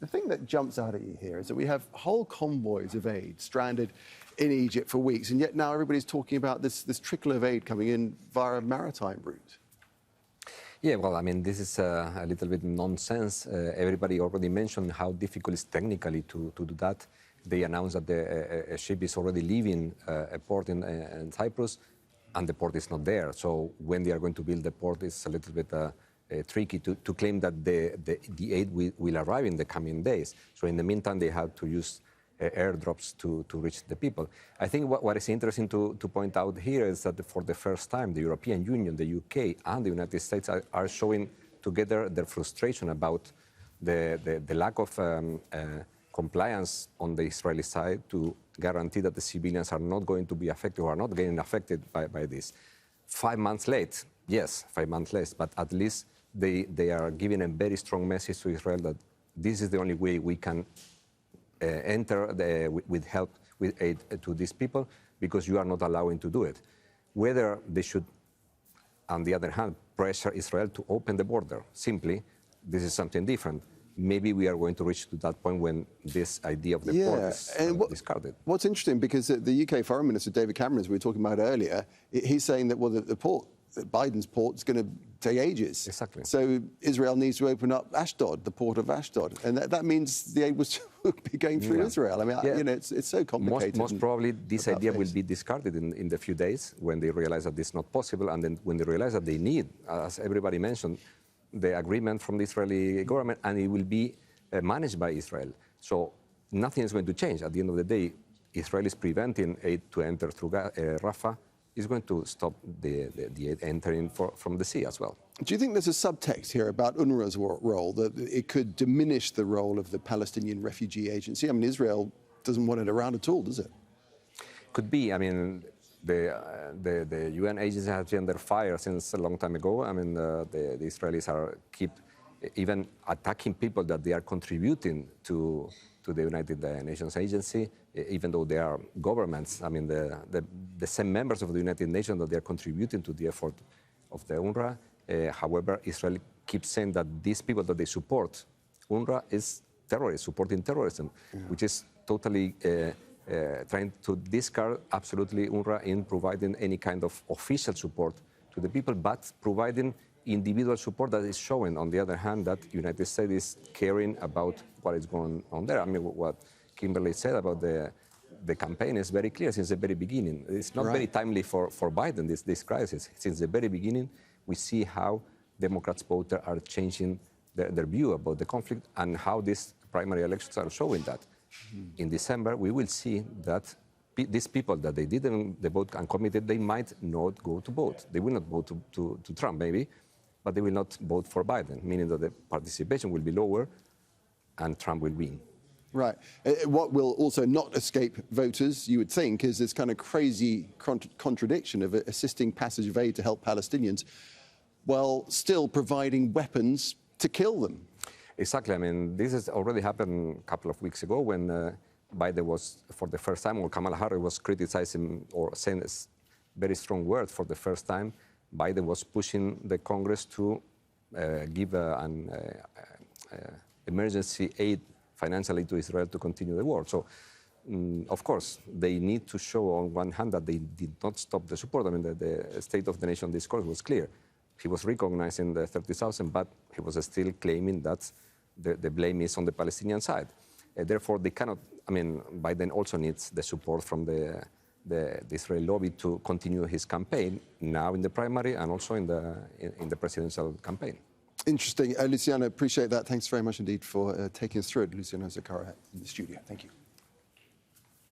The thing that jumps out at you here is that we have whole convoys of aid stranded in Egypt for weeks, and yet now everybody's talking about this trickle of aid coming in via a maritime route. Yeah, well, I mean, this is a little bit nonsense. Everybody already mentioned how difficult it is technically to do that. They announced that a ship is already leaving a port in Cyprus, and the port is not there. So when they are going to build the port, it's a little bit tricky to claim that the aid will arrive in the coming days. So in the meantime, they have to use airdrops to reach the people. I think what is interesting to point out here is that for the first time, the European Union, the UK, and the United States are showing together their frustration about the lack of compliance on the Israeli side to guarantee that the civilians are not going to be affected or are not getting affected by this. 5 months late, yes, 5 months late, but at least they are giving a very strong message to Israel that this is the only way we can enter with help, with aid to these people, because you are not allowing to do it. Whether they should, on the other hand, pressure Israel to open the border, simply, this is something different. Maybe we are going to reach to that point when this idea of the port is discarded. What's interesting, because the UK Foreign Minister, David Cameron, as we were talking about earlier, he's saying that, well, the port, Biden's port, is going to take ages. Exactly. So Israel needs to open up Ashdod, the port of Ashdod, and that means the aid was be going through Israel. I mean, you know, it's so complicated. Most probably, this idea will be discarded in the few days when they realize that this is not possible, and then when they realize that they need, as everybody mentioned, the agreement from the Israeli government, and it will be managed by Israel. So nothing is going to change. At the end of the day, Israel is preventing aid to enter through Rafah. Is going to stop the aid entering from the sea as well. Do you think there's a subtext here about UNRWA's role, that it could diminish the role of the Palestinian Refugee Agency? I mean, Israel doesn't want it around at all, does it? Could be. I mean, the UN agency has been under fire since a long time ago. I mean, the Israelis keep even attacking people that they are contributing to the United Nations agency, even though they are governments. I mean, the same members of the United Nations that they are contributing to the effort of the UNRWA. However, Israel keeps saying that these people that they support, UNRWA is terrorists, supporting terrorism, which is totally trying to discard absolutely UNRWA in providing any kind of official support to the people, but providing individual support that is showing, on the other hand, that the United States is caring about what is going on there. I mean, what Kimberly said about the campaign is very clear since the very beginning. It's not very timely for Biden, this crisis. Since the very beginning, we see how Democrats voters are changing their view about the conflict and how these primary elections are showing that. In December, we will see that these people that they didn't vote and committed, they might not go to vote. They will not vote to Trump, maybe, but they will not vote for Biden, meaning that the participation will be lower and Trump will win. Right. What will also not escape voters, you would think, is this kind of crazy contradiction of assisting passage of aid to help Palestinians while still providing weapons to kill them. Exactly. I mean, this has already happened a couple of weeks ago when Biden was, for the first time, or Kamala Harris was criticizing or saying very strong words for the first time. Biden was pushing the Congress to give an emergency aid financially to Israel to continue the war. So, of course, they need to show on one hand that they did not stop the support. I mean, the State of the Nation discourse was clear. He was recognizing the 30,000, but he was still claiming that the blame is on the Palestinian side. Therefore, they cannot, I mean, Biden also needs the support from the Israeli lobby to continue his campaign now in the primary and also in the presidential campaign. Interesting. Luciano, appreciate that. Thanks very much indeed for taking us through it. Luciano Zaccara in the studio. Thank you.